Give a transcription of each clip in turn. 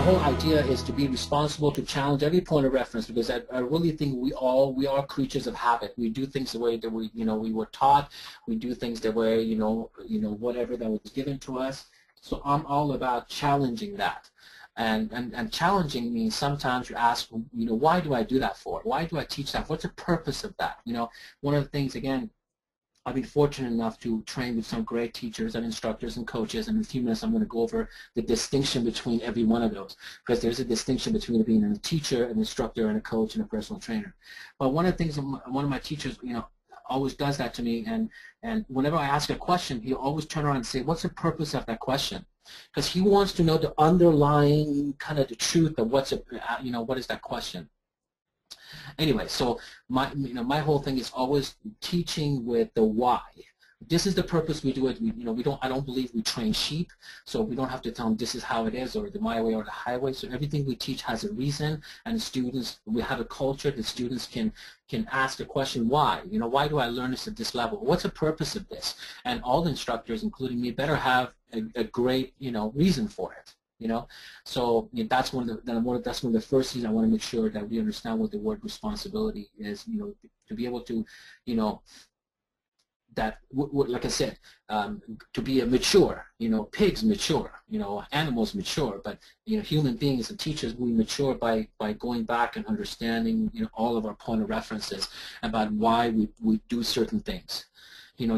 whole idea is to be responsible, to challenge every point of reference, because I really think we are creatures of habit. We do things the way that we were taught. We do things the way whatever that was given to us. So I'm all about challenging that. And challenging means sometimes you ask, why do I do that for? Why do I teach that? What's the purpose of that? One of the things, again, I've been fortunate enough to train with some great teachers and instructors and coaches, and in a few minutes I'm going to go over the distinction between every one of those, because there's a distinction between being a teacher, an instructor, and a coach, and a personal trainer. But one of the things, one of my teachers, always does that to me, and whenever I ask a question, he'll always turn around and say, what's the purpose of that question? Because he wants to know the underlying kind of the truth of what is that question. Anyway, so my whole thing is always teaching with the why. This is the purpose we do it. I don't believe we train sheep, so we don't have to tell them this is how it is, or my way or the highway. So everything we teach has a reason, and students, we have a culture that students can ask the question why. Why do I learn this at this level? What's the purpose of this? And all the instructors, including me, better have a great reason for it. So that's one of the first things I want to make sure that we understand what the word responsibility is. To be able to, that like I said, to be a mature. Pigs mature. Animals mature, but human beings and teachers, we mature by going back and understanding all of our point of references about why we do certain things.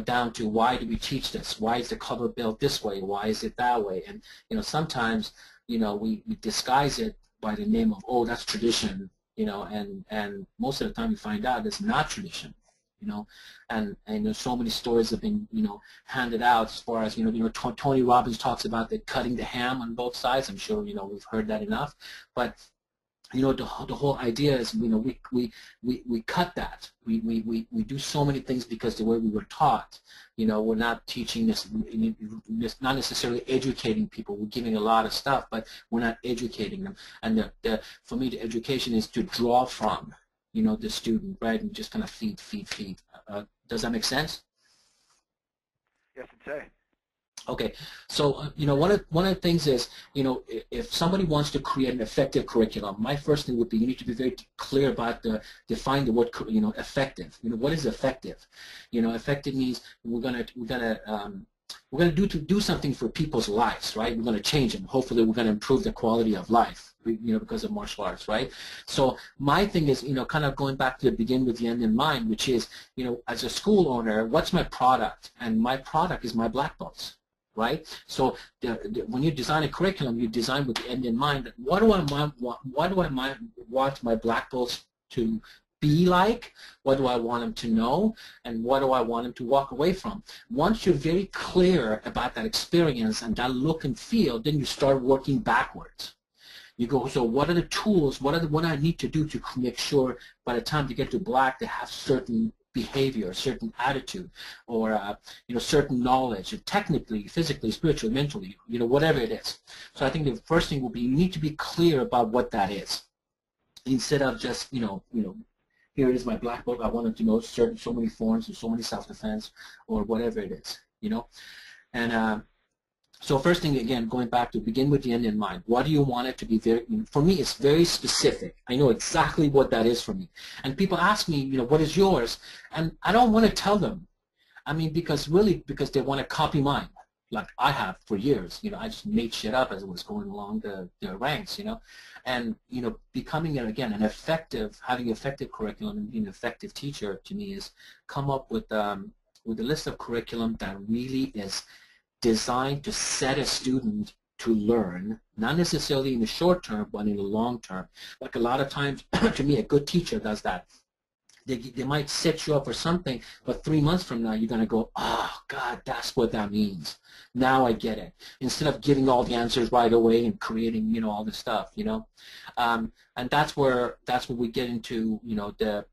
Down to why do we teach this? Why is the cover built this way? Why is it that way? And sometimes we disguise it by the name of, oh, that's tradition. And most of the time you find out it's not tradition. And so many stories have been handed out as far as Tony Robbins talks about the cutting the ham on both sides. I'm sure we've heard that enough, but the whole idea is we cut that. We do so many things because the way we were taught. We're not teaching this, not necessarily educating people. We're giving a lot of stuff, but we're not educating them. And for me, the education is to draw from the student, right, and just kind of feed. Does that make sense? Yes, Sensei. Okay, so one of the things is if somebody wants to create an effective curriculum, my first thing would be you need to be very clear about define the word effective. What is effective? Effective means we're gonna do something for people's lives, right? We're gonna change them. Hopefully, we're gonna improve the quality of life, because of martial arts, right? So my thing is kind of going back to the begin with the end in mind, which is as a school owner, what's my product? And my product is my black belts. Right? So when you design a curriculum, you design with the end in mind. What do I want my black belts to be like? What do I want them to know? And what do I want them to walk away from? Once you're very clear about that experience and that look and feel, then you start working backwards. You go, so what are the tools? What I need to do to make sure by the time you get to black, they have certain behavior, certain attitude, or certain knowledge, technically, physically, spiritually, mentally, whatever it is. So I think the first thing will be you need to be clear about what that is, instead of just here is my black belt. I want them to know so many forms, or so many self-defense, or whatever it is, and. So first thing, again, going back to begin with the end in mind. What do you want it to be? For me, it's very specific. I know exactly what that is for me. And people ask me, what is yours? And I don't want to tell them. I mean, because they want to copy mine, like I have for years. I just made shit up as it was going along the ranks, And, becoming, again, having effective curriculum and being an effective teacher, to me, is come up with a list of curriculum that really is designed to set a student to learn, not necessarily in the short term, but in the long term. Like a lot of times, to me, a good teacher does that. They might set you up for something, but 3 months from now, you're going to go, oh, God, that's what that means. Now I get it. Instead of giving all the answers right away and creating, all this stuff, And that's where we get into, the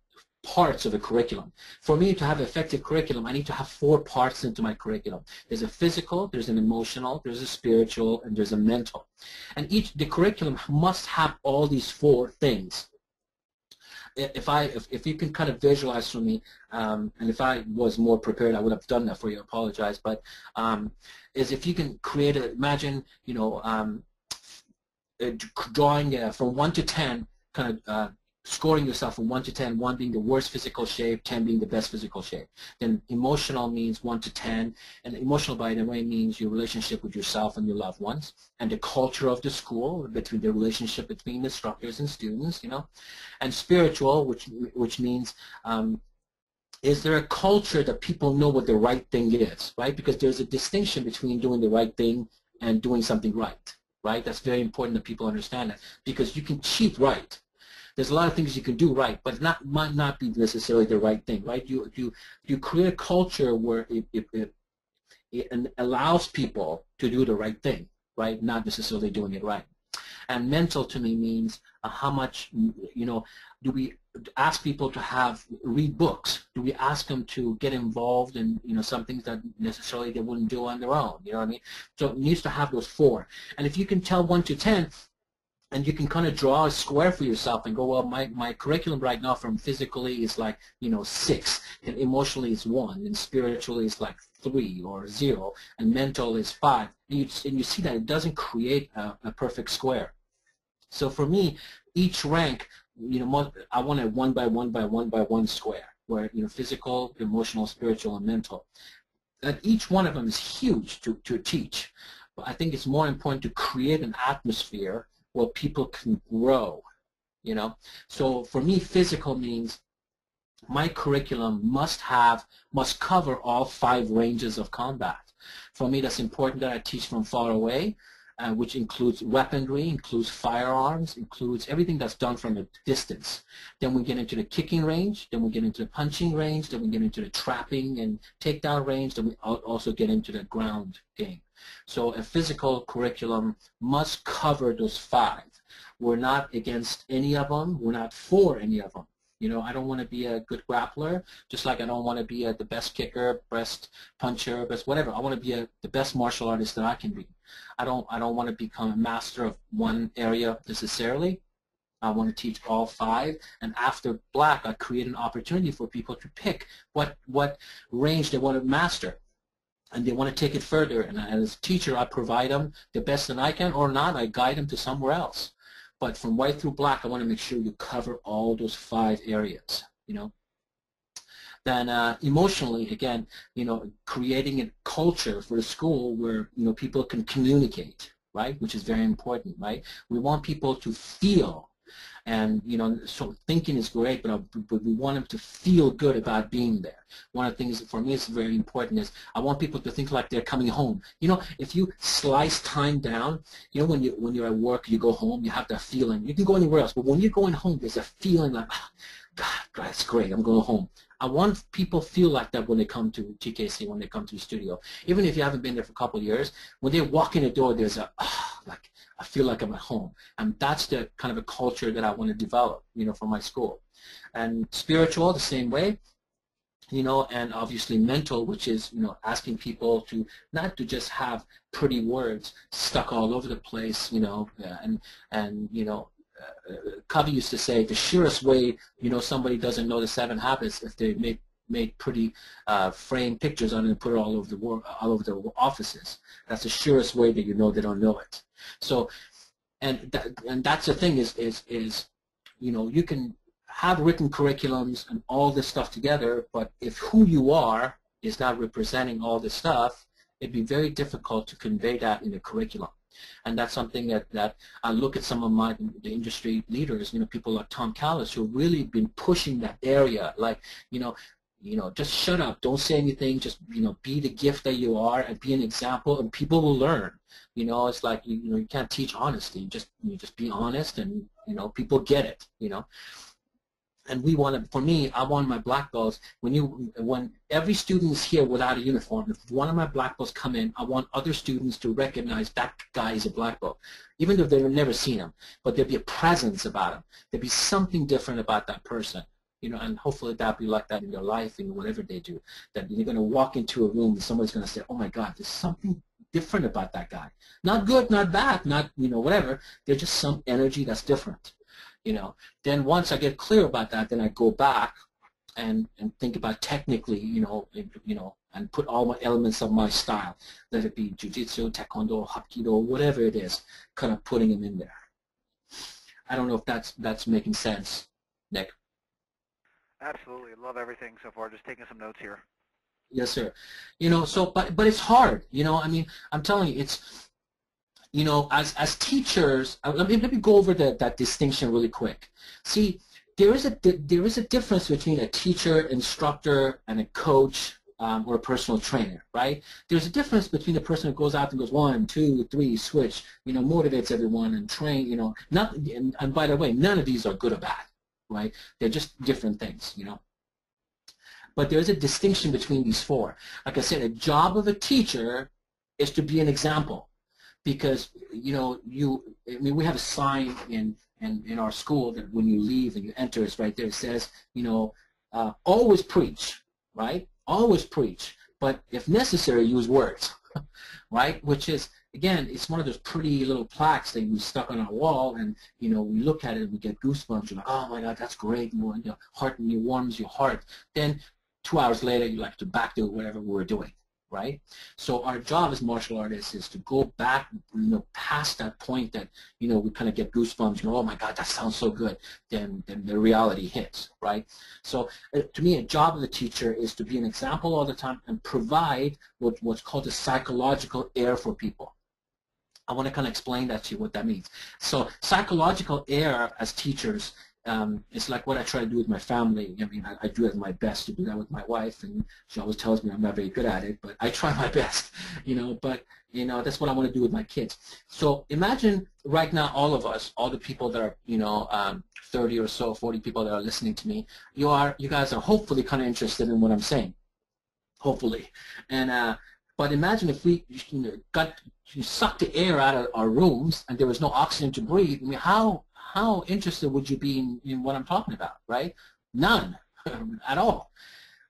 parts of a curriculum. For me to have effective curriculum, I need to have 4 parts into my curriculum. There's a physical, there's an emotional, there's a spiritual, and there's a mental. And the curriculum must have all these 4 things. If you can kind of visualize for me, and if I was more prepared, I would have done that for you. I apologize, but is if you can imagine, drawing from 1 to 10, kind of scoring yourself from 1 to 10, 1 being the worst physical shape, 10 being the best physical shape. Then emotional means 1 to 10, and emotional, by the way, means your relationship with yourself and your loved ones, and the culture of the school, between the relationship between instructors and students, you know, and spiritual, which means is there a culture that people know what the right thing is, right? Because there's a distinction between doing the right thing and doing something right, right? That's very important that people understand that, because you can cheat right. There's a lot of things you can do right, but might not be necessarily the right thing, right? You create a culture where it allows people to do the right thing, right? Not necessarily doing it right. And mental to me means how much, you know, do we ask people to read books? Do we ask them to get involved in, you know, some things that necessarily they wouldn't do on their own? You know what I mean? So it needs to have those 4. And if you can tell 1 to 10, and you can kind of draw a square for yourself and go, well, my curriculum right now from physically is like, you know, 6, and emotionally is 1, and spiritually is like 3 or 0, and mental is 5. And you see that it doesn't create a perfect square. So for me, each rank, you know, I want a 1 by 1 by 1 by 1 square, where, you know, physical, emotional, spiritual, and mental. And each one of them is huge to teach. But I think it's more important to create an atmosphere where people can grow, you know. So for me, physical means my curriculum must cover all 5 ranges of combat. For me, that's important that I teach from far away, which includes weaponry, includes firearms, includes everything that's done from a distance. Then we get into the kicking range, then we get into the punching range, then we get into the trapping and takedown range, then we also get into the ground game. So a physical curriculum must cover those 5. We're not against any of them. We're not for any of them. You know, I don't want to be a good grappler, just like I don't want to be the best kicker, best puncher, best whatever. I want to be the best martial artist that I can be. I don't want to become a master of one area necessarily. I want to teach all 5, and after black, I create an opportunity for people to pick what range they want to master, and they want to take it further. And as a teacher, I provide them the best that I can, or not, I guide them to somewhere else. But from white through black, I want to make sure you cover all those 5 areas, you know. Then emotionally, again, you know, creating a culture for the school where, you know, people can communicate, right, which is very important, right? We want people to feel. And, you know, so thinking is great, but we want them to feel good about being there. One of the things for me is very important is I want people to think like they're coming home. You know, if you slice time down, you know, when you're at work, you go home, you have that feeling. You can go anywhere else, but when you're going home, there's a feeling like, oh, God, that's great, I'm going home. I want people to feel like that when they come to TKC, when they come to the studio. Even if you haven't been there for a couple of years, when they walk in the door, there's a, like, I feel like I'm at home. And that's the kind of a culture that I want to develop, you know, for my school. And spiritual, the same way, you know, and obviously mental, which is, you know, asking people to not to just have pretty words stuck all over the place, you know, and you know, Covey used to say the surest way, you know, somebody doesn't know the 7 habits if they made pretty framed pictures on it and put it all over the world, all over their offices. That's the surest way that you know they don't know it. So, and that's the thing is you know, you can have written curriculums and all this stuff together, but if who you are is not representing all this stuff, it'd be very difficult to convey that in a curriculum. And that's something that I look at some of the industry leaders, you know, people like Tom Callis, who have really been pushing that area, like, you know, just shut up, don't say anything, just, you know, be the gift that you are and be an example, and people will learn. You know, it's like, you know, you can't teach honesty. You just be honest, and, you know, people get it, you know. And we want to, for me, I want my black belts, when every student is here without a uniform, if one of my black belts come in, I want other students to recognize that guy is a black belt, even though they've never seen him, but there'll be a presence about him. There'll be something different about that person, you know, and hopefully that'll be like that in their life and whatever they do, that you're going to walk into a room and somebody's going to say, oh my God, there's something different about that guy. Not good, not bad, not, you know, whatever. There's just some energy that's different. You know, then once I get clear about that, then I go back and think about technically, you know, and put all my elements of my style, let it be jiu-jitsu, taekwondo, hapkido, whatever it is, kind of putting them in there. I don't know if that's making sense, Nick. Absolutely. Love everything so far. Just taking some notes here. Yes, sir. So but it's hard. I mean, I'm telling you, it's as teachers. Let me go over that distinction really quick. See, there is a difference between a teacher, instructor, and a coach. Or a personal trainer, right? There's a difference between the person who goes out and goes 1, 2, 3, switch, motivates everyone and train, and by the way, none of these are good or bad, right? They're just different things, But there's a distinction between these four. Like I said, a job of a teacher is to be an example, because we have a sign in our school that when you leave and you enter, it's right there. It says, always preach, right? Always preach, but if necessary, use words, right? Which is, again, it's one of those pretty little plaques that we stuck on our wall, and we look at it and we get goosebumps. You're like, oh my God, that's great. Heart warms your heart. Then 2 hours later, you like to back to whatever we were doing, right? So our job as martial artists is to go back, past that point that we kind of get goosebumps. Oh my God, that sounds so good. Then the reality hits, right? So to me, a job of a teacher is to be an example all the time and provide what's called a psychological air for people. I want to kind of explain that to you, what that means. So psychological air as teachers. It's like what I try to do with my family. I mean, I do it my best to do that with my wife, and she always tells me I'm not very good at it, but I try my best, but, that's what I want to do with my kids. So imagine right now all of us, all the people that are, 30 or so, 40 people that are listening to me, you guys are hopefully kind of interested in what I'm saying, hopefully. And, but imagine if we sucked the air out of our rooms and there was no oxygen to breathe. I mean, how interested would you be in what I'm talking about, right? None at all.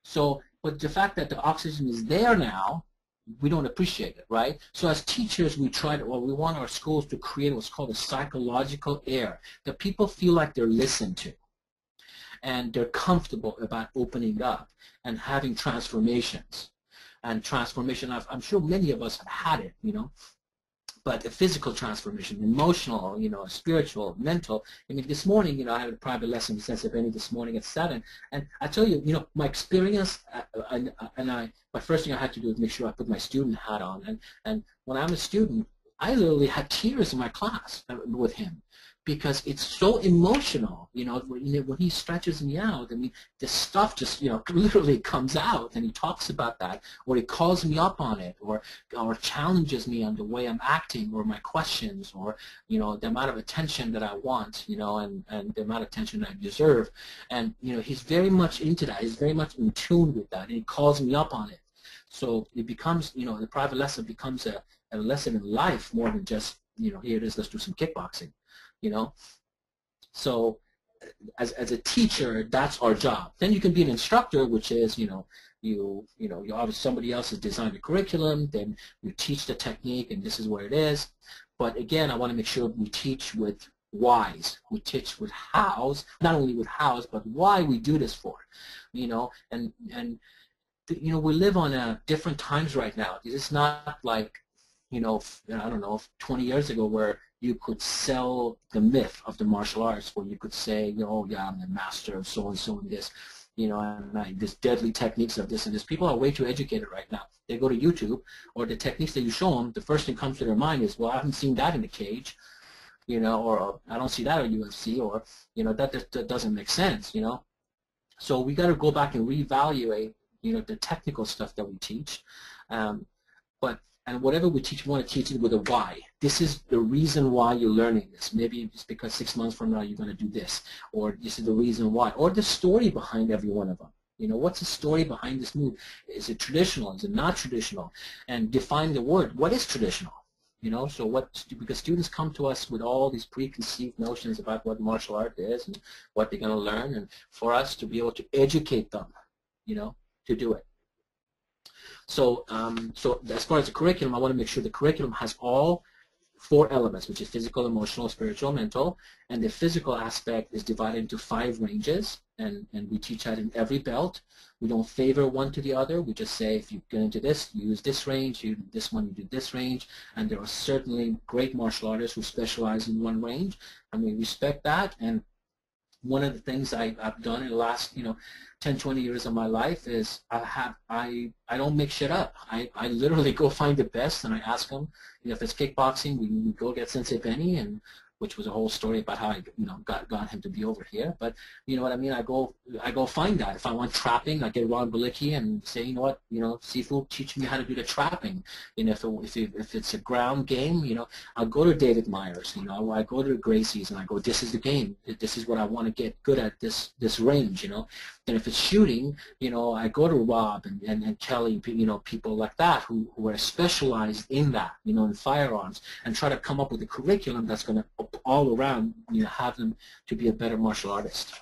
So, but the fact that the oxygen is there now, we don't appreciate it, right? So as teachers, we want our schools to create what's called a psychological air, that people feel like they're listened to and they're comfortable about opening up and having transformations. And transformation, I'm sure many of us have had it, but a physical transformation, emotional, spiritual, mental. I mean, this morning, I had a private lesson with Sensei Benny this morning at 7, and I tell you, my experience, my first thing I had to do was make sure I put my student hat on, and when I'm a student, I literally had tears in my class with him, because it's so emotional, when he stretches me out. I mean, the stuff just, literally comes out, and he talks about that, or he calls me up on it, or challenges me on the way I'm acting, or my questions, or, the amount of attention that I want, and the amount of attention that I deserve. And, he's very much into that. He's very much in tune with that, and he calls me up on it. So it becomes, the private lesson becomes a lesson in life more than just, here it is, let's do some kickboxing. So as a teacher, that's our job. Then you can be an instructor, which is, you obviously somebody else has designed a curriculum, then you teach the technique, and this is what it is. But again, I want to make sure we teach with whys. We teach with hows, not only with hows, but why we do this for, and we live on different times right now. It's not like, I don't know, 20 years ago where you could sell the myth of the martial arts, where you could say, oh yeah, I'm the master of so-and-so and this, and this deadly techniques of this and this. People are way too educated right now. They go to YouTube, or the techniques that you show them, the first thing comes to their mind is, well, I haven't seen that in the cage, or I don't see that at UFC, or, that doesn't make sense, So we got to go back and reevaluate, the technical stuff that we teach. And whatever we teach, we want to teach it with a why. This is the reason why you're learning this. Maybe it's because 6 months from now you're going to do this, or this is the reason why, or the story behind every one of them. What's the story behind this move? Is it traditional? Is it not traditional? And define the word. What is traditional? So because students come to us with all these preconceived notions about what martial art is and what they're going to learn, and for us to be able to educate them, to do it. So, so as far as the curriculum, I want to make sure the curriculum has all 4 elements, which is physical, emotional, spiritual, mental, and the physical aspect is divided into 5 ranges. and we teach that in every belt. We don't favor one to the other. We just say if you get into this, you use this range, you do this one, you do this range, and there are certainly great martial artists who specialize in one range, and we respect that. And one of the things I've done in the last 10, 20 years of my life is I don't make shit up. I literally go find the best and I ask them. If it's kickboxing, we go get Sensei Benny, and which was a whole story about how I got him to be over here. But you know what I mean? I go find that. If I want trapping, I get Ron Balicki and say, you know what, Sifu, teach me how to do the trapping. If it's a ground game, I'll go to David Myers. I go to the Gracie's and I go, this is the game. This is what I want to get good at, this range. And if it's shooting, I go to Rob and Kelly, people like that who are specialized in that, in firearms, and try to come up with a curriculum that's going to all around, have them to be a better martial artist.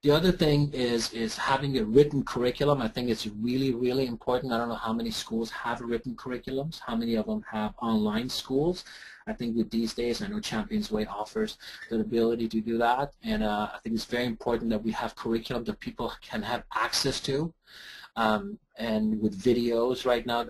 The other thing is having a written curriculum. I think it's really, really important. I don't know how many schools have written curriculums, how many of them have online schools. I think with these days, I know ChampionsWay offers the ability to do that, and I think it's very important that we have curriculum that people can have access to. And with videos right now,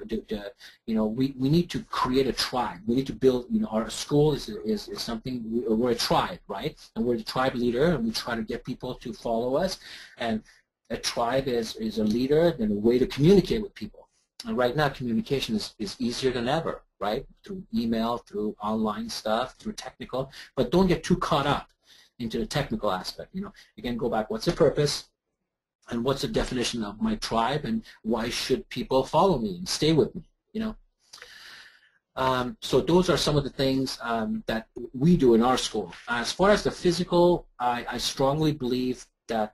we need to create a tribe. We need to build, our school is something, we're a tribe, right? And we're the tribe leader, and we try to get people to follow us. And a tribe is a leader and a way to communicate with people. And right now, communication is easier than ever, right? Through email, through online stuff, through technical. But don't get too caught up into the technical aspect. Again, go back, what's the purpose? And what's the definition of my tribe, and why should people follow me and stay with me, So those are some of the things that we do in our school. As far as the physical, I strongly believe that,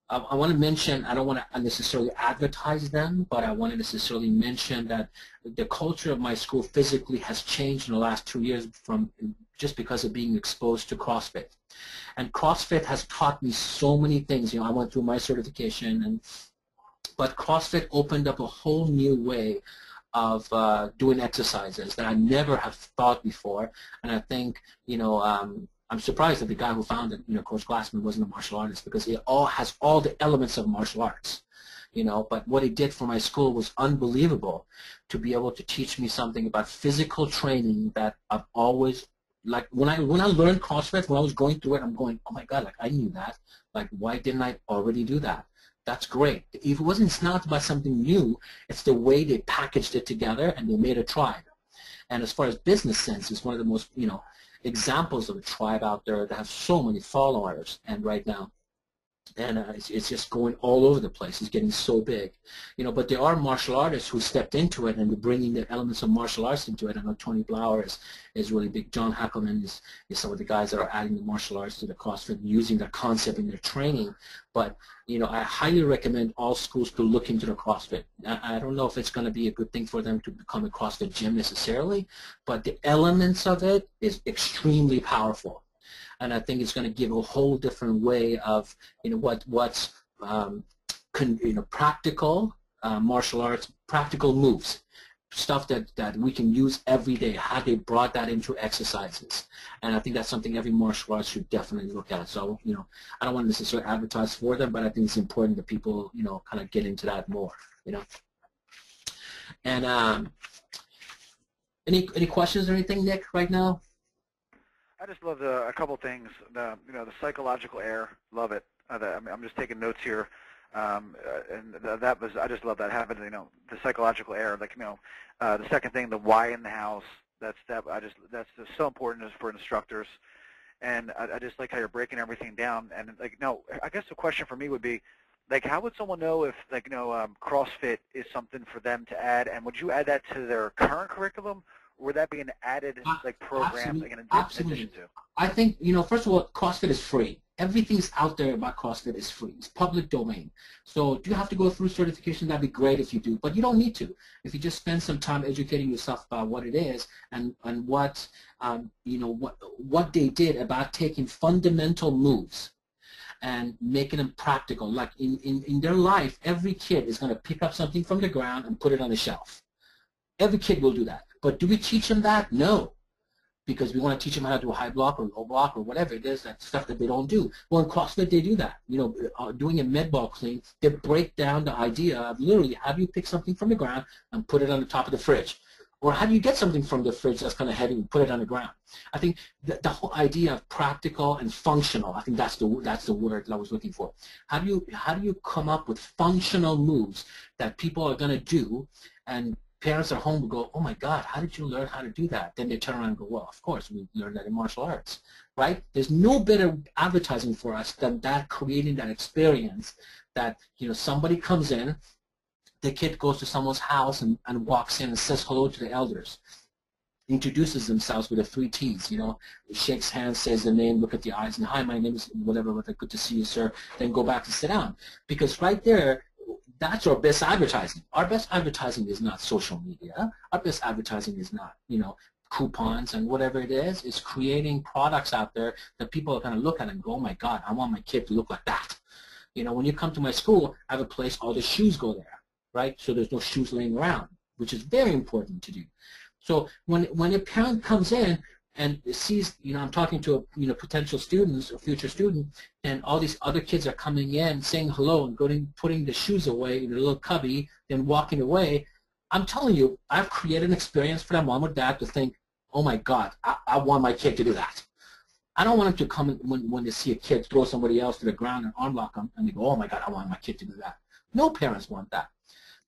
I want to mention, I don't want to necessarily advertise them, but I want to necessarily mention that the culture of my school physically has changed in the last 2 years just because of being exposed to CrossFit. And CrossFit has taught me so many things. I went through my certification, but CrossFit opened up a whole new way of doing exercises that I never have thought before. And I think, I'm surprised that the guy who founded, Coach Glassman, wasn't a martial artist, because it all has all the elements of martial arts. But what he did for my school was unbelievable, to be able to teach me something about physical training that I've always, like when I learned CrossFit, when I was going through it, I'm going, oh my God, like I knew that. Like, why didn't I already do that? That's great. If it's not about something new, it's the way they packaged it together and they made a tribe. And as far as business sense, it's one of the most, examples of a tribe out there that have so many followers, and right now, and it's just going all over the place. It's getting so big, but there are martial artists who stepped into it and they're bringing the elements of martial arts into it. I know Tony Blauer is really big. John Hackelman is some of the guys that are adding the martial arts to the CrossFit, using that concept in their training. But I highly recommend all schools to look into the CrossFit. I don't know if it's going to be a good thing for them to become a CrossFit gym necessarily, but the elements of it is extremely powerful. And I think it's going to give a whole different way of, what's practical martial arts, practical moves, stuff that we can use every day. How they brought that into exercises, and I think that's something every martial arts should definitely look at. So, I don't want to necessarily advertise for them, but I think it's important that people, kind of get into that more. And any questions or anything, Nick, right now? I just love a couple things. The psychological error, love it. I'm just taking notes here, and that was, I just love that having the psychological error. Like the second thing, the why in the house. That's just so important for instructors, and I just like how you're breaking everything down. And I guess the question for me would be, like, how would someone know if CrossFit is something for them to add, and would you add that to their current curriculum? Or would that be an added program, like in addition to? I think, first of all, CrossFit is free. Everything's out there about CrossFit is free. It's public domain. So do you have to go through certification? That'd be great if you do, but you don't need to. If you just spend some time educating yourself about what it is and what what they did about taking fundamental moves and making them practical. Like in their life, every kid is going to pick up something from the ground and put it on the shelf. Every kid will do that. But do we teach them that? No. because we want to teach them how to do a high block or low block or whatever it is, that stuff that they don't do. Well, in CrossFit, they do that. You know, doing a med ball clean, they break down the idea of literally how do you pick something from the ground and put it on the top of the fridge? Or how do you get something from the fridge that's kind of heavy and put it on the ground? I think the whole idea of practical and functional, I think that's the word that I was looking for. How do you come up with functional moves that people are going to do, and parents at home will go, oh my God, how did you learn how to do that? Then they turn around and go, well, of course, we learned that in martial arts, right? There's no better advertising for us than that, creating that experience that, you know, somebody comes in, the kid goes to someone's house and walks in and says hello to the elders, introduces themselves with the 3 T's, you know, shakes hands, says the name, look at the eyes, and hi, my name is whatever, good to see you, sir, then go back and sit down. Because right there, that's our best advertising. Our best advertising is not social media. Our best advertising is not, you know, coupons and whatever it is creating products out there that people are going to look at and go, oh my God, I want my kid to look like that. You know, when you come to my school, I have a place, all the shoes go there, right? So there's no shoes laying around, which is very important to do. So when a parent comes in and sees, you know, I'm talking to, you know, potential students or future student, and all these other kids are coming in, saying hello and putting the shoes away in a little cubby, then walking away, I'm telling you, I've created an experience for that mom or dad to think, oh my God, I want my kid to do that. I don't want them to come when they see a kid throw somebody else to the ground and arm lock them, and they go, oh my God, I want my kid to do that. No parents want that.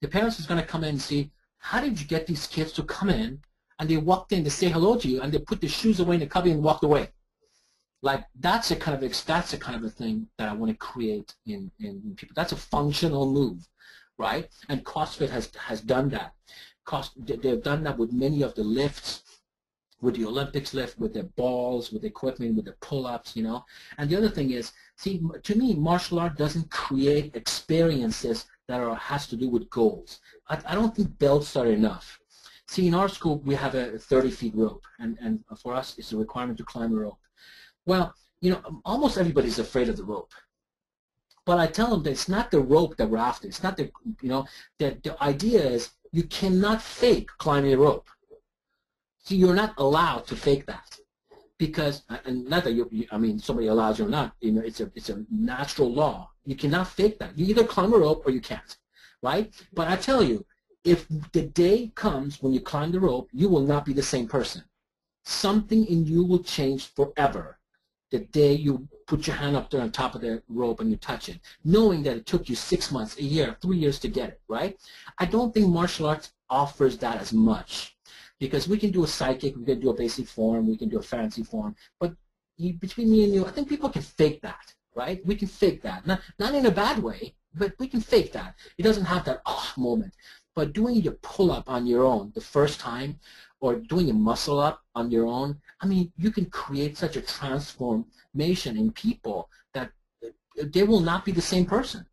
The parents is going to come in and see, how did you get these kids to come in, and they walked in to say hello to you, and they put the shoes away in the cubby and walked away. Like, that's a kind of a thing that I want to create in people. That's a functional move, right? And CrossFit has done that. They've done that with many of the lifts, with the Olympics lift, with their balls, with the equipment, with the pull-ups, you know. And the other thing is, see, to me, martial art doesn't create experiences that has to do with goals. I don't think belts are enough. See, in our school, we have a 30-feet rope, and for us, it's a requirement to climb a rope. Well, you know, almost everybody's afraid of the rope. But I tell them that it's not the rope that we're after. It's not the, you know, the idea is you cannot fake climbing a rope. See, you're not allowed to fake that. Because, and not that I mean, somebody allows you or not, you know, it's a natural law. You cannot fake that. You either climb a rope or you can't, right? But I tell you, if the day comes when you climb the rope, you will not be the same person. Something in you will change forever the day you put your hand up there on top of the rope and you touch it, knowing that it took you 6 months, a year, 3 years to get it, right? I don't think martial arts offers that as much, because we can do a sidekick, we can do a basic form, we can do a fancy form, but between me and you, I think people can fake that, right? We can fake that. Not in a bad way, but we can fake that. It doesn't have that moment. But doing your pull-up on your own the first time, or doing a muscle-up on your own, I mean, you can create such a transformation in people that they will not be the same person.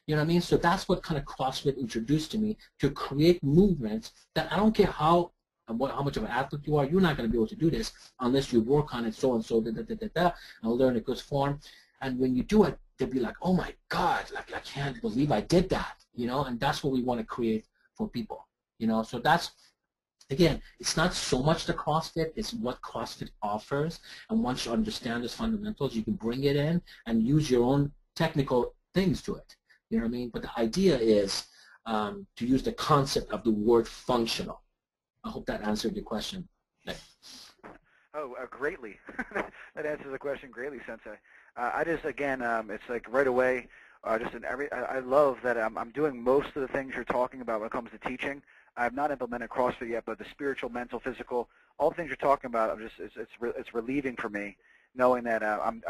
You know what I mean? So that's what kind of CrossFit introduced to me, to create movements that I don't care how much of an athlete you are, you're not going to be able to do this unless you work on it so-and-so, and learn a good form. And when you do it, they'll be like, oh my God, like, I can't believe I did that, you know? And that's what we want to create for people, you know? So that's, again, it's not so much the CrossFit, it's what CrossFit offers. And once you understand those fundamentals, you can bring it in and use your own technical things to it. You know what I mean? But the idea is to use the concept of the word functional. I hope that answered your question. Oh, greatly. That answers the question greatly, Sensei. I just, again, it's like right away, I love that I'm doing most of the things you're talking about when it comes to teaching. I have not implemented CrossFit yet, but the spiritual, mental, physical, all the things you're talking about, it's relieving for me, knowing that I'm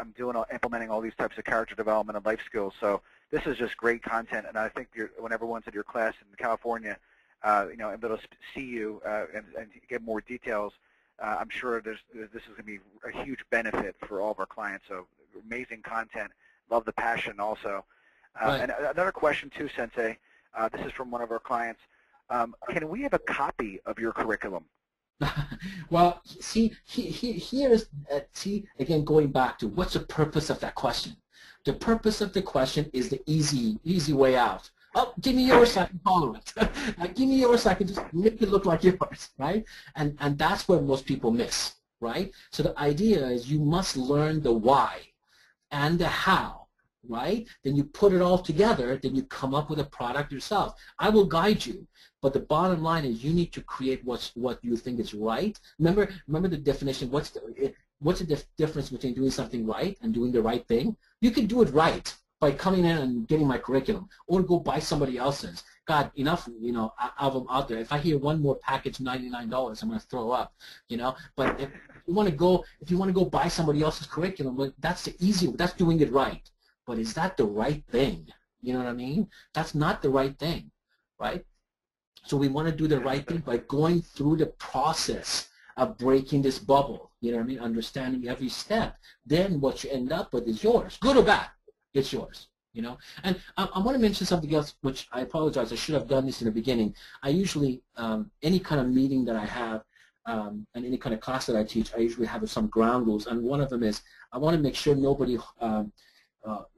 implementing all these types of character development and life skills. So this is just great content, and I think when everyone's at your class in California, you know, and they'll see you and get more details, I'm sure this is going to be a huge benefit for all of our clients. So amazing content. Love the passion also. Right. And another question too, Sensei. This is from one of our clients. Can we have a copy of your curriculum? Well, see, here's, again, going back to what's the purpose of that question. The purpose of the question is the easy way out. Oh, give me yours so I can follow it. Give me yours so I can just make it look like yours, right? And that's where most people miss, right? So the idea is you must learn the why and the how, right? Then you put it all together, then you come up with a product yourself. I will guide you, but the bottom line is you need to create what you think is right. Remember the definition. What's the difference between doing something right and doing the right thing? You can do it right by coming in and getting my curriculum, or go buy somebody else's. God, enough, of them out there. If I hear one more package, $99, I'm going to throw up, But if you want to go buy somebody else's curriculum, well, that's the easy. That's doing it right. But is that the right thing? You know what I mean? That's not the right thing, right? So we want to do the right thing by going through the process of breaking this bubble. You know what I mean? Understanding every step. Then what you end up with is yours, good or bad. It's yours. And I want to mention something else, which I apologize. I should have done this in the beginning. I usually, any kind of meeting that I have and any kind of class that I teach, I usually have some ground rules. And one of them is I want to make sure nobody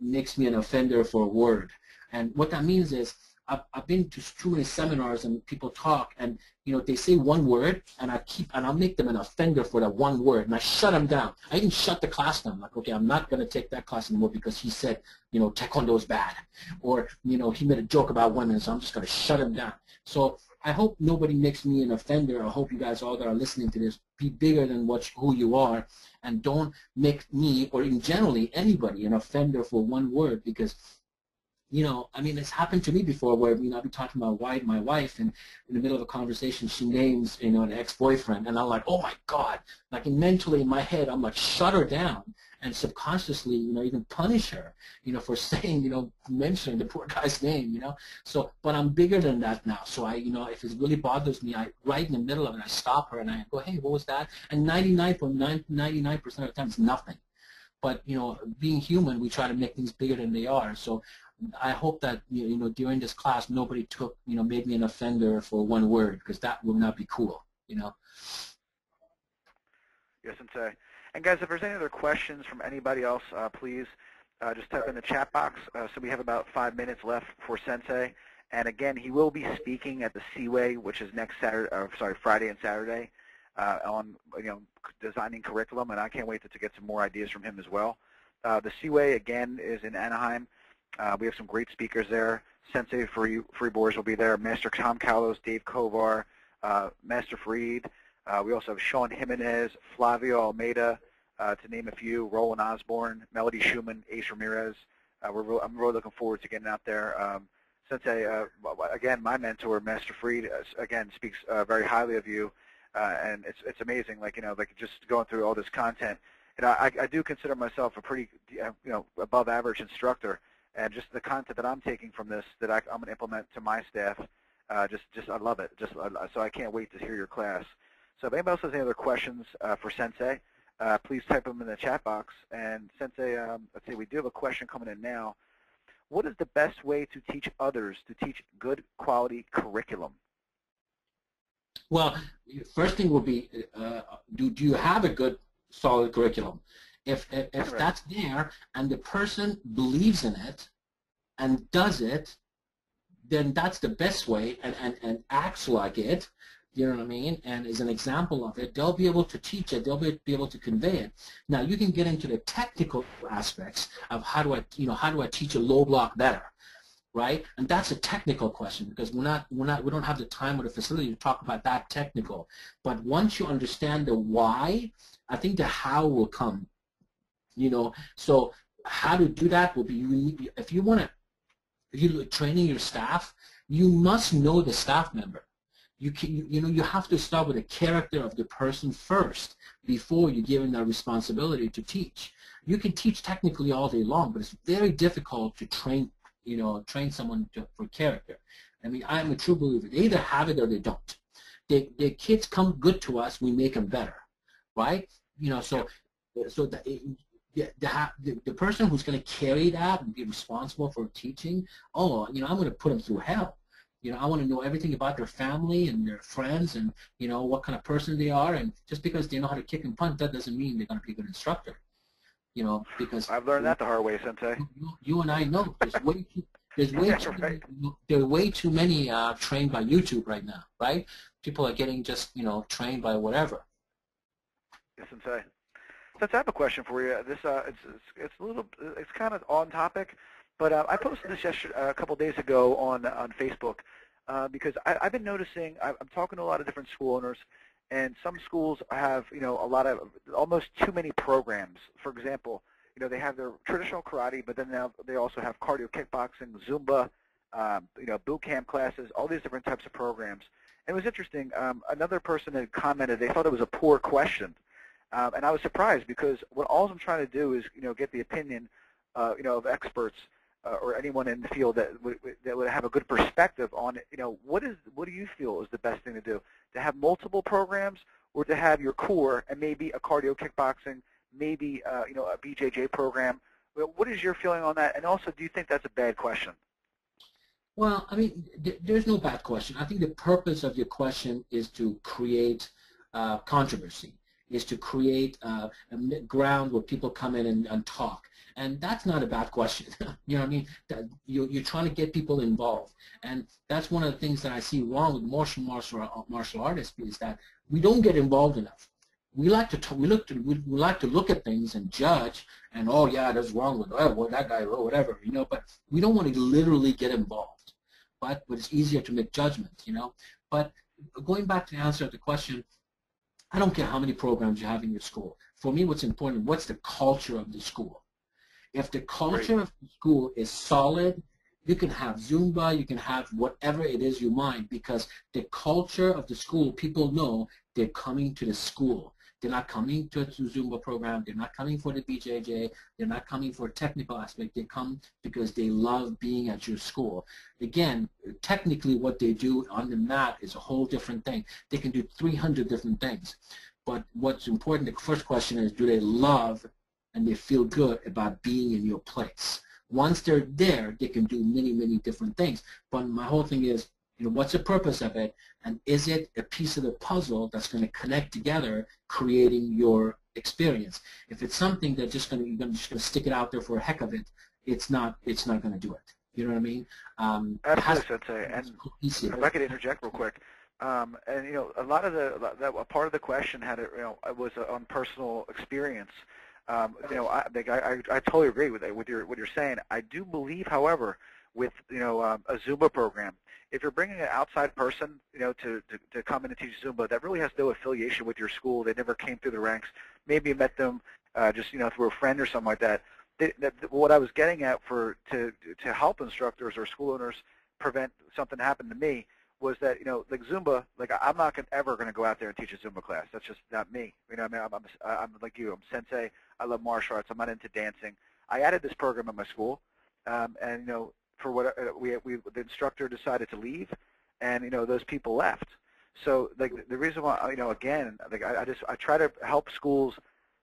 makes me an offender for a word. And what that means is I've been to too many seminars and people talk and they say one word and I'll make them an offender for that one word and I shut them down. I even shut the class down. Like, okay, I'm not going to take that class anymore because he said taekwondo is bad, or he made a joke about women, so I'm just going to shut him down. So I hope nobody makes me an offender. I hope you guys all that are listening to this be bigger than who you are, and don't make me or in generally anybody an offender for one word, because I mean, it's happened to me before where, I've been talking about my wife, and in the middle of a conversation, she names, an ex-boyfriend, and I'm like, oh my God, like mentally in my head, I'm like, shut her down, and subconsciously, even punish her, for saying, mentioning the poor guy's name, So, but I'm bigger than that now. So I, if it really bothers me, right in the middle of it, I stop her and I go, hey, what was that? And 99% of the time, it's nothing. But, being human, we try to make things bigger than they are. So I hope that, during this class, nobody made me an offender for one word, because that will not be cool, Yes, Sensei. And guys, if there's any other questions from anybody else, please just type in the chat box. So we have about 5 minutes left for Sensei. And again, he will be speaking at the Seaway, which is next Friday and Saturday, on designing curriculum. And I can't wait to get some more ideas from him as well. The Seaway again is in Anaheim. We have some great speakers there. Sensei Fariborz will be there. Master Tom Kalos, Dave Kovar, Master Farid. We also have Sean Jimenez, Flavio Almeida, to name a few. Roland Osborne, Melody Schumann, Ace Ramirez. I'm really looking forward to getting out there. Sensei, again, my mentor, Master Farid, again speaks very highly of you, and it's amazing. Like just going through all this content. I do consider myself a pretty above average instructor. And just the content that I'm taking from this that I'm going to implement to my staff, just I love it. So I can't wait to hear your class. So if anybody else has any other questions for Sensei, please type them in the chat box. And Sensei, let's see, we do have a question coming in now. What is the best way to teach others to teach good quality curriculum? Well, first thing would be, do you have a good, solid curriculum? If that's there and the person believes in it and does it, then that's the best way, and acts like it, you know what I mean, and is an example of it, they'll be able to teach it, they'll be able to convey it. Now you can get into the technical aspects of how do I teach a low block better, right? And that's a technical question, because we don't have the time or the facility to talk about that technical. But once you understand the why, I think the how will come. So how to do that will be, if you're training your staff, you must know the staff member. You have to start with the character of the person first before you give them the responsibility to teach. You can teach technically all day long, but it's very difficult to train someone for character. I mean, I'm a true believer. They either have it or they don't. The kids come good to us, we make them better, right? The person who's going to carry that and be responsible for teaching, I'm going to put them through hell. I want to know everything about their family and their friends and, what kind of person they are. And just because they know how to kick and punch, that doesn't mean they're going to be a good instructor. Because I've learned that the hard way, Sensei. You and I know there are way too many trained by YouTube right now, right? People are getting just, trained by whatever. Yes, Sensei. Sensei, I have a question for you. This it's kind of on topic, but I posted this a couple days ago on Facebook because I've been noticing. I'm talking to a lot of different school owners, and some schools have a lot of almost too many programs. For example, they have their traditional karate, but then now they also have cardio kickboxing, Zumba, boot camp classes, all these different types of programs. And it was interesting. Another person had commented they thought it was a poor question. And I was surprised because all I'm trying to do is, get the opinion, of experts or anyone in the field that would have a good perspective on it. What do you feel is the best thing to do? To have multiple programs, or to have your core and maybe a cardio kickboxing, maybe a BJJ program? What is your feeling on that? And also, do you think that's a bad question? Well, I mean, there's no bad question. I think the purpose of your question is to create controversy, is to create a ground where people come in and talk. And that's not a bad question. You know what I mean? You're trying to get people involved. And that's one of the things that I see wrong with martial artists is that we don't get involved enough. We like to look at things and judge and, oh yeah, that's wrong with that guy or whatever, but we don't want to literally get involved. But it's easier to make judgments, But going back to the answer to the question, I don't care how many programs you have in your school. For me, what's important, what's the culture of the school? If the culture of the school is solid, you can have Zumba, you can have whatever it is you mind, because the culture of the school, people know they're coming to the school. They're not coming to a Zumba program. They're not coming for the BJJ. They're not coming for a technical aspect. They come because they love being at your school. Again, technically what they do on the mat is a whole different thing. They can do 300 different things. But what's important, the first question is, do they love and they feel good about being in your place? Once they're there, they can do many, many different things. But my whole thing is, what's the purpose of it, and is it a piece of the puzzle that's going to connect together, creating your experience? If it's something that you're just going to stick it out there for a heck of it, it's not going to do it. You know what I mean? Absolutely, Sensei. And if I could interject real quick, and a lot of a part of the question had it was on personal experience. I totally agree with what you're saying. I do believe, however, with a Zumba program, if you're bringing an outside person, to come in and teach Zumba, that really has no affiliation with your school. They never came through the ranks. Maybe you met them just through a friend or something like that. What I was getting at to help instructors or school owners prevent something happening to me was that like Zumba, like I'm not ever going to go out there and teach a Zumba class. That's just not me. I'm like you. I'm sensei. I love martial arts. I'm not into dancing. I added this program at my school, and for what the instructor decided to leave, and those people left. So like the reason why again, like I try to help schools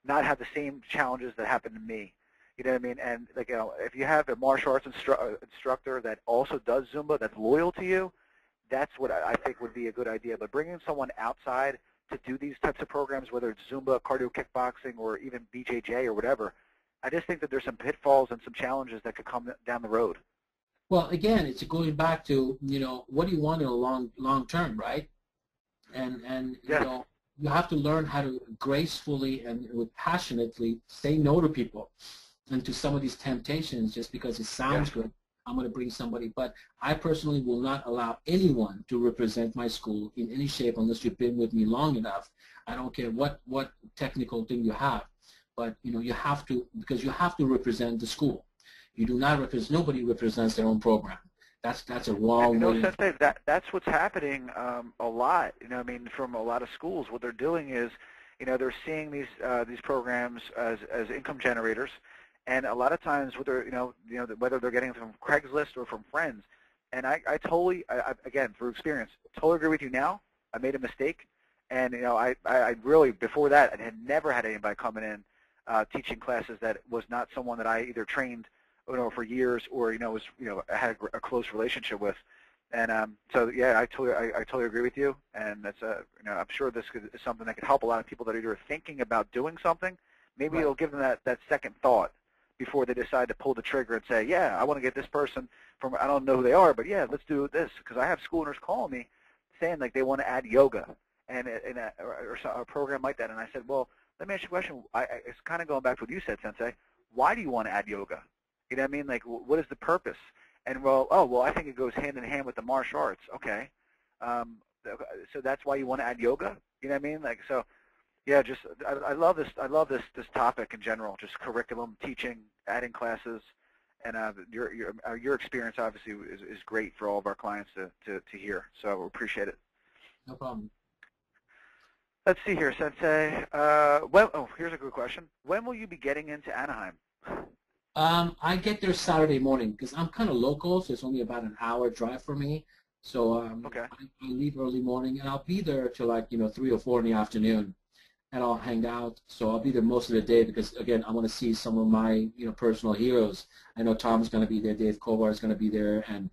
not have the same challenges that happened to me. You know what I mean? And like if you have a martial arts instructor that also does Zumba, that's loyal to you, that's what I think would be a good idea. But bringing someone outside to do these types of programs, whether it's Zumba, cardio kickboxing, or even BJJ or whatever, I just think that there's some pitfalls and some challenges that could come down the road. Well, again, it's going back to, what do you want in a long term, right? And yes. You have to learn how to gracefully and passionately say no to people and to some of these temptations just because it sounds good. I'm going to bring somebody, but I personally will not allow anyone to represent my school in any shape unless you've been with me long enough. I don't care what technical thing you have, but you have to, because you have to represent the school. You do not represent. Nobody represents their own program. That's a wrong way. Sensei, that's what's happening a lot. I mean, from a lot of schools, what they're doing is, they're seeing these programs as income generators. And a lot of times, whether whether they're getting them from Craigslist or from friends, and I totally, again, through experience, totally agree with you now. I made a mistake, and I really before that I had never had anybody coming in teaching classes that was not someone that I either trained for years or I had a close relationship with. And so yeah, I totally agree with you, and that's I'm sure this is something that could help a lot of people that are either thinking about doing something. Maybe it'll give them that second thought before they decide to pull the trigger and say, yeah, I want to get this person from, I don't know who they are, but yeah, let's do this. Because I have school owners calling me saying like they want to add yoga or a program like that. And I said, well, let me ask you a question. It's kind of going back to what you said, Sensei. Why do you want to add yoga? You know what I mean? Like, what is the purpose? And well, I think it goes hand in hand with the martial arts. Okay, so that's why you want to add yoga. You know what I mean? Like, so yeah, just I love this. I love this topic in general. Just curriculum, teaching, adding classes, and your experience obviously is great for all of our clients to hear. So we appreciate it. No problem. Let's see here, Sensei. Here's a good question. When will you be getting into Anaheim? I get there Saturday morning because I'm kind of local, so it's only about an hour drive for me. So Okay. I leave early morning, and I'll be there till like 3 or 4 in the afternoon, and I'll hang out. So I'll be there most of the day because again I want to see some of my personal heroes. I know Tom's going to be there, Dave Kovar is going to be there, and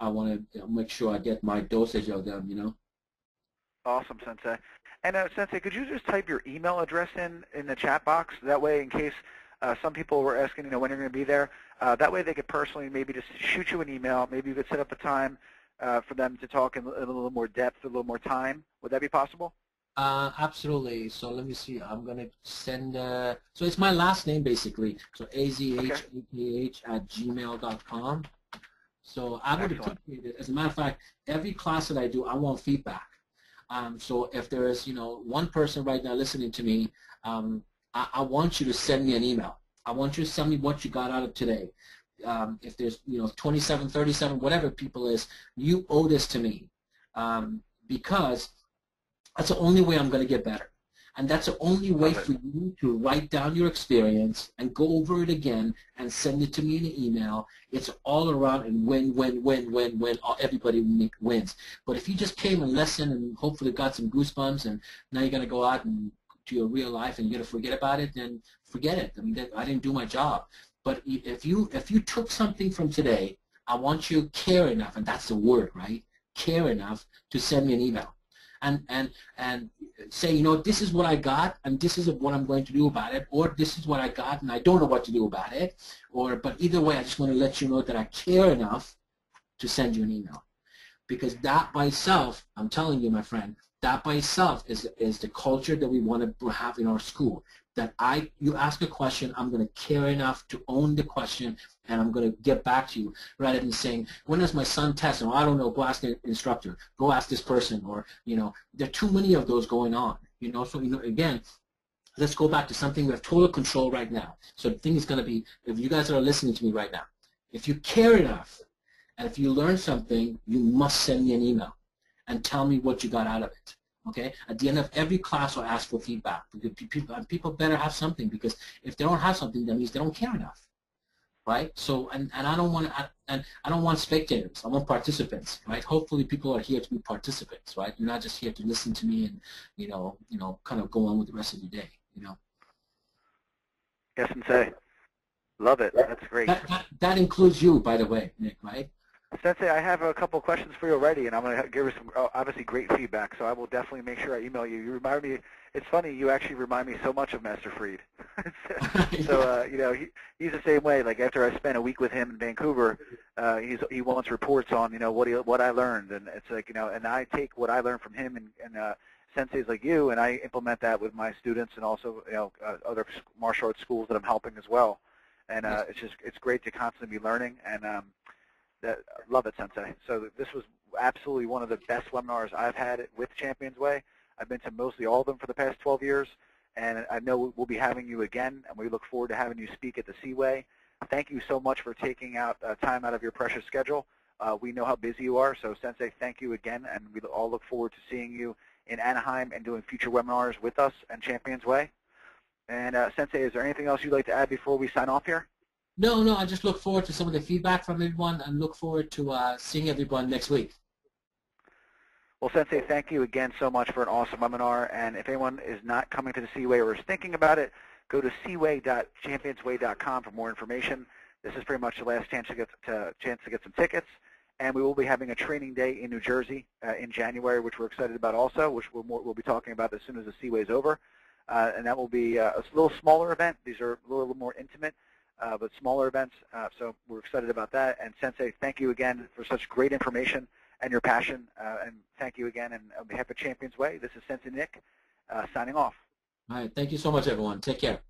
I want to make sure I get my dosage of them. Awesome, Sensei. And Sensei, could you just type your email address in the chat box? That way, in case some people were asking, when you're going to be there, that way they could personally maybe just shoot you an email. Maybe you could set up a time for them to talk in a little more depth, a little more time. Would that be possible? Absolutely. So let me see. I'm going to send, so it's my last name basically. So azhaph@gmail.com. So I would appreciate it. As a matter of fact, every class that I do, I want feedback. So if there is, one person right now listening to me, I want you to send me an email. I want you to send me what you got out of today. If there's, 27, 37, whatever people is, you owe this to me because that's the only way I'm going to get better. And that's the only way for you to write down your experience and go over it again and send it to me in an email. It's all around and win. Everybody wins. But if you just came and listened and hopefully got some goosebumps and now you're going to go out and to your real life and you're going to forget about it, then forget it. I mean, I didn't do my job. But if you took something from today, I want you to care enough, and that's the word, right? Care enough to send me an email. And say, this is what I got, and this is what I'm going to do about it, or this is what I got, and I don't know what to do about it, but either way, I just want to let you know that I care enough to send you an email. Because that by itself, I'm telling you, my friend, that by itself is the culture that we want to have in our school. That you ask a question, I'm going to care enough to own the question, and I'm going to get back to you, rather than saying, when does my son test? Oh, I don't know, go ask the instructor, go ask this person, or, there are too many of those going on, so, again, let's go back to something we have total control right now. So the thing is going to be, if you guys are listening to me right now, if you care enough, and if you learn something, you must send me an email and tell me what you got out of it. Okay? At the end of every class, I'll ask for feedback. Because people better have something, because if they don't have something, that means they don't care enough, right? So, and I don't want spectators. I want participants, right? Hopefully, people are here to be participants, right? You're not just here to listen to me and kind of go on with the rest of your day, Yes, Sensei. Love it. That's great. That includes you, by the way, Nick, right? Sensei, I have a couple questions for you already, and I'm going to give you some obviously great feedback, so I will definitely make sure I email you. You remind me, it's funny, you actually remind me so much of Master Freed. So, he's the same way. Like, after I spent a week with him in Vancouver, he wants reports on, what I learned, and it's like, and I take what I learned from him and senseis like you, and I implement that with my students and also, other martial arts schools that I'm helping as well. And it's great to constantly be learning, and love it, Sensei. So this was absolutely one of the best webinars I've had with ChampionsWay. I've been to mostly all of them for the past 12 years, and I know we'll be having you again, and we look forward to having you speak at the Seaway. Thank you so much for taking out time out of your precious schedule. We know how busy you are, so Sensei, thank you again, and we all look forward to seeing you in Anaheim and doing future webinars with us and ChampionsWay. And Sensei, is there anything else you'd like to add before we sign off here? No, I just look forward to some of the feedback from everyone and look forward to seeing everyone next week. Well, Sensei, thank you again so much for an awesome webinar. And if anyone is not coming to the Seaway or is thinking about it, go to seaway.championsway.com for more information. This is pretty much the last chance to get some tickets. And we will be having a training day in New Jersey in January, which we're excited about also, which we'll be talking about as soon as the Seaway is over. And that will be a little smaller event. These are a little more intimate. But smaller events, so we're excited about that. And Sensei, thank you again for such great information and your passion, and thank you again. And on behalf of ChampionsWay, this is Sensei Nick signing off. All right. Thank you so much, everyone. Take care.